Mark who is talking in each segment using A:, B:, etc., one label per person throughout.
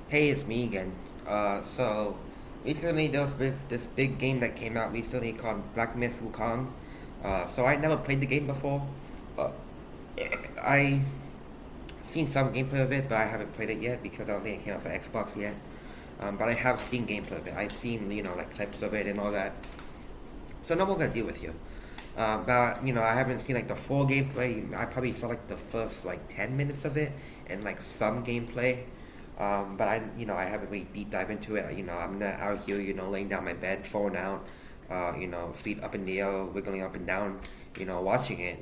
A: Hey, it's me again. So recently there was this big game that came out recently called Black Myth Wukong. So I never played the game before. Uh, I seen some gameplay of it, but I haven't played it yet because I don't think it came out for Xbox yet. But I have seen gameplay of it. I've seen like clips of it and all that. So no more gonna deal with you. But I haven't seen like the full gameplay. I probably saw like the first like 10 minutes of it and like some gameplay. But I haven't really deep dive into it. I'm not out here, laying down my bed, phone out, feet up in the air, wiggling up and down, watching it,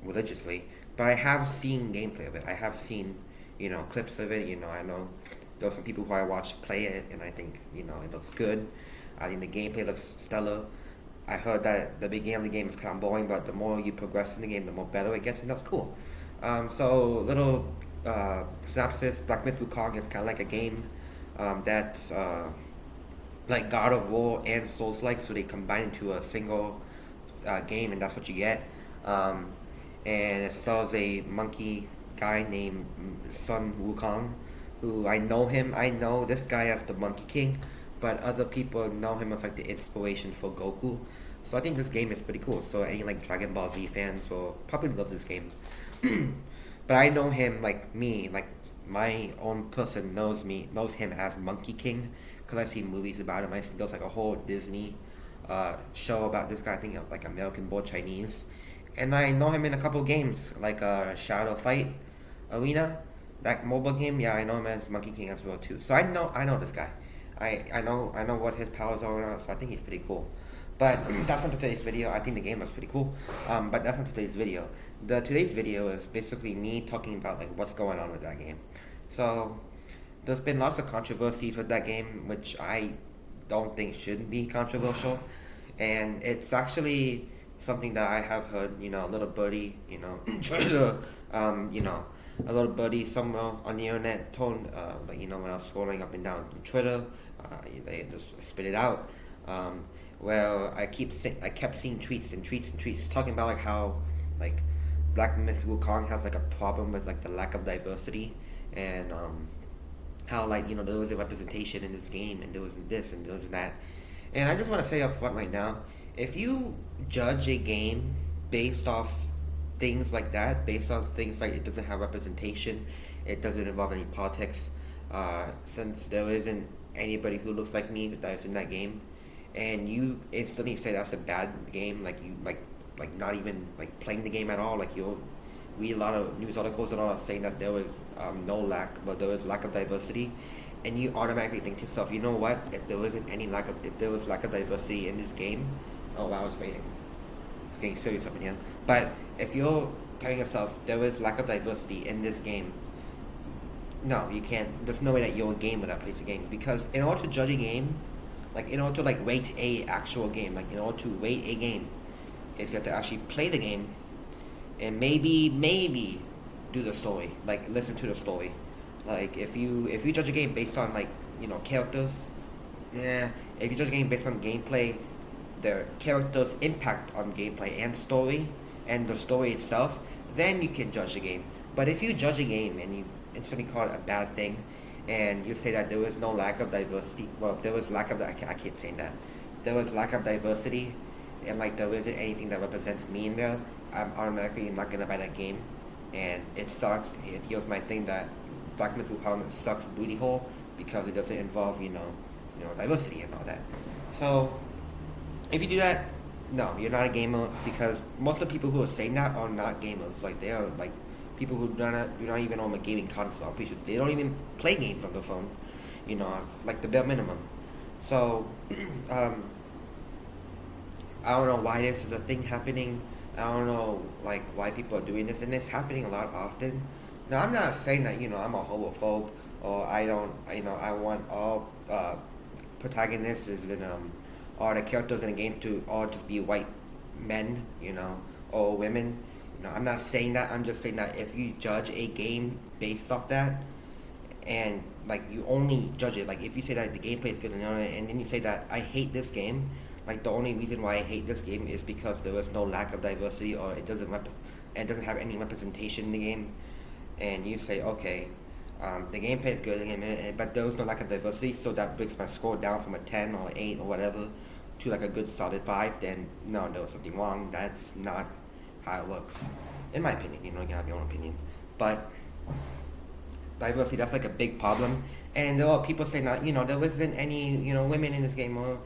A: religiously. But I have seen gameplay of it. I have seen, clips of it. I know there's some people who I watched play it, and I think, it looks good. I think the gameplay looks stellar. I heard that the beginning of the game is kind of boring, but the more you progress in the game, the more better it gets, and that's cool. So little synopsis: Black Myth Wukong is kind of like a game that's like God of War and Souls-like, so they combine into a single game, and that's what you get. Um, and it stars a monkey guy named Sun Wukong, who I know him. I know this guy as the Monkey King, but other people know him as like the inspiration for Goku. So I think this game is pretty cool. So any like Dragon Ball Z fans will probably love this game. But I know him like me, like my own person knows him as Monkey King because I see movies about him. I see there's like a whole Disney show about this guy. I think like American Born Chinese, and I know him in a couple games like Shadow Fight Arena, that mobile game. Yeah, I know him as Monkey King as well too. So I know this guy. I know what his powers are, so I think he's pretty cool. But that's not today's video. I think the game was pretty cool. But that's not today's video. Today's video is basically me talking about like what's going on with that game. So there's been lots of controversies with that game, which I don't think should be controversial. And it's actually something that I have heard, a little birdie, try to, a little birdie somewhere on the internet told, like, when I was scrolling up and down Twitter, they just spit it out. Well, I kept seeing tweets and tweets and tweets talking about like how like Black Myth Wukong has like a problem with like the lack of diversity and how like there was a representation in this game and there was this and there was that. And I just want to say up front right now, if you judge a game based off things like that, based on things like it doesn't have representation, it doesn't involve any politics, since there isn't anybody who looks like me that is in that game, and you instantly say that's a bad game, like you like not even like playing the game at all, like you'll read a lot of news articles and all that saying that there was no lack, but there was lack of diversity, and you automatically think to yourself, you know what? If there was lack of diversity in this game, oh wow, it's raining. It's getting serious up in here. But if you're telling yourself there is lack of diversity in this game, no, you can't. There's no way that you're a gamer that plays the game, because in order to judge a game, like in order to like rate a actual game, like in order to rate a game, is you have to actually play the game and maybe do the story, like listen to the story. Like if you judge a game based on like characters, yeah. If you judge a game based on gameplay, the characters' impact on gameplay and the story itself, then you can judge the game. But if you judge a game and you instantly call it a bad thing, and you say that there was no lack of diversity, well, there was lack of, I keep saying that, there was lack of diversity, and like there isn't anything that represents me in there, I'm automatically not gonna buy that game, and it sucks. And here's my thing that Black Myth Wukong sucks booty hole because it doesn't involve diversity and all that. So if you do that, no, you're not a gamer, because most of the people who are saying that are not gamers. Like they are like people who do not even own a gaming console. I'm pretty sure they don't even play games on the phone. Like the bare minimum. So I don't know why this is a thing happening. I don't know like why people are doing this, and it's happening a lot often. Now I'm not saying that I'm a homophobe, or I don't I want all protagonists and all the characters in the game to all just be white men, or women. I'm not saying that. I'm just saying that if you judge a game based off that, and like you only judge it, like if you say that the gameplay is good and then you say that I hate this game, like the only reason why I hate this game is because there was no lack of diversity, or it doesn't have any representation in the game, and you say, okay, The gameplay is good, but there was no lack of diversity, so that brings my score down from a 10 or 8 or whatever to like a good solid 5. Then no, there was something wrong. That's not how it works, in my opinion. You know, you can have your own opinion, but diversity, that's like a big problem. And there are people saying that, there wasn't any, women in this game, or,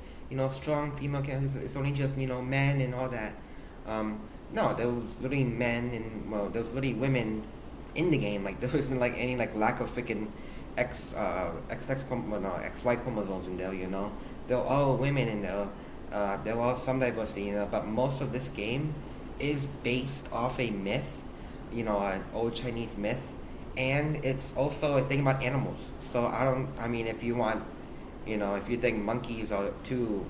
A: strong female characters. It's only just, men and all that. No, there was literally men and, well, there was literally women in the game. Like, there wasn't like any like lack of freaking XY chromosomes in there, There were all women in there. There was some diversity, but most of this game is based off a myth, an old Chinese myth, and it's also a thing about animals. So if you want, if you think monkeys are too,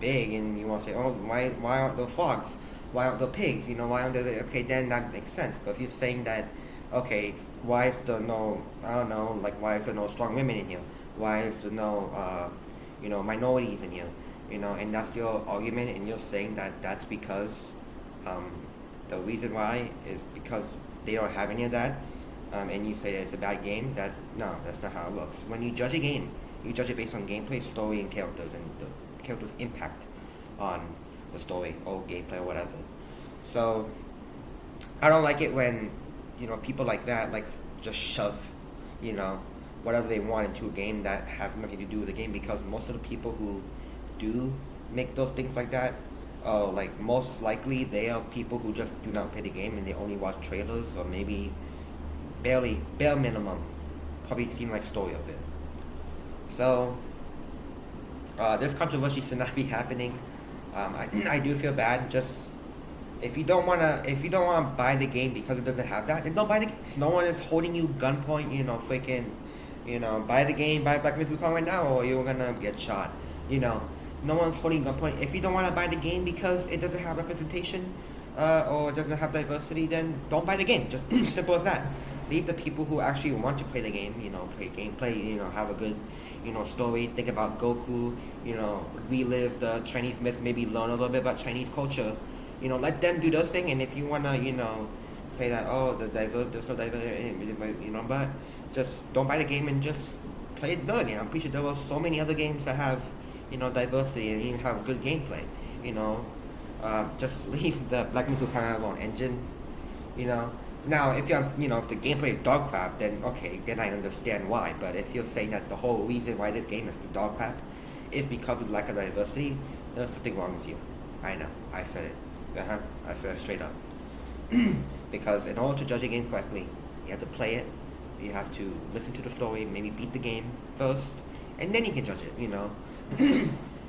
A: big, and you want to say, oh, why aren't there frogs? Why aren't there pigs? Why aren't there, okay, then that makes sense. But if you're saying that, okay, why is there no, I don't know, like, why is there no strong women in here? Why is there no, minorities in here? And that's your argument, and you're saying that that's because, the reason why is because they don't have any of that, and you say it's a bad game. No, that's not how it works. When you judge a game, you judge it based on gameplay, story, and characters, and the characters' impact on the story or gameplay or whatever. So I don't like it when people like that like just shove whatever they want into a game that has nothing to do with the game, because most of the people who do make those things like that, like most likely they are people who just do not play the game and they only watch trailers, or maybe bare minimum probably seen like story of it. So this controversy should not be happening. I do feel bad. Just if you don't wanna buy the game because it doesn't have that, then don't buy the game. No one is holding you gunpoint. Freaking, buy the game, buy Black Myth Wukong right now, or you're gonna get shot. No one's holding gunpoint. If you don't want to buy the game because it doesn't have representation, or it doesn't have diversity, then don't buy the game. Just simple as that. Leave the people who actually want to play the game, play gameplay, have a good, story, think about Goku, relive the Chinese myth, maybe learn a little bit about Chinese culture, let them do their thing. And if you wanna, say that, oh, there's no diversity, but just don't buy the game and just play another game. I'm pretty sure there were so many other games that have, diversity and even have good gameplay, just leave the Black Myth Wukong alone engine, Now, if if the gameplay is dog crap, then okay, then I understand why. But if you're saying that the whole reason why this game is dog crap is because of the lack of diversity, there's something wrong with you. I know, I said it. I said it straight up. Because in order to judge a game correctly, you have to play it, you have to listen to the story, maybe beat the game first, and then you can judge it.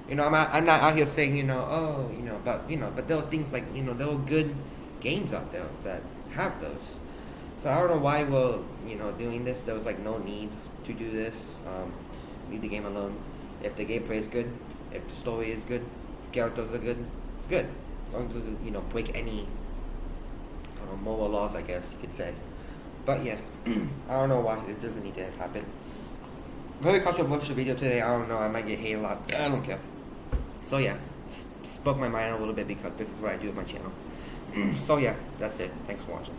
A: I'm not out here saying but there are things like there are good games out there that have those. So I don't know why we're doing this. There was like no need to do this. Leave the game alone. If the gameplay is good, if the story is good, the characters are good, it's good. As long as it doesn't break any moral laws, I guess you could say. But yeah, I don't know why it doesn't need to happen. Very controversial video today. I don't know. I might get hate a lot. I don't care. So yeah, spoke my mind a little bit because this is what I do with my channel. So yeah, that's it. Thanks for watching.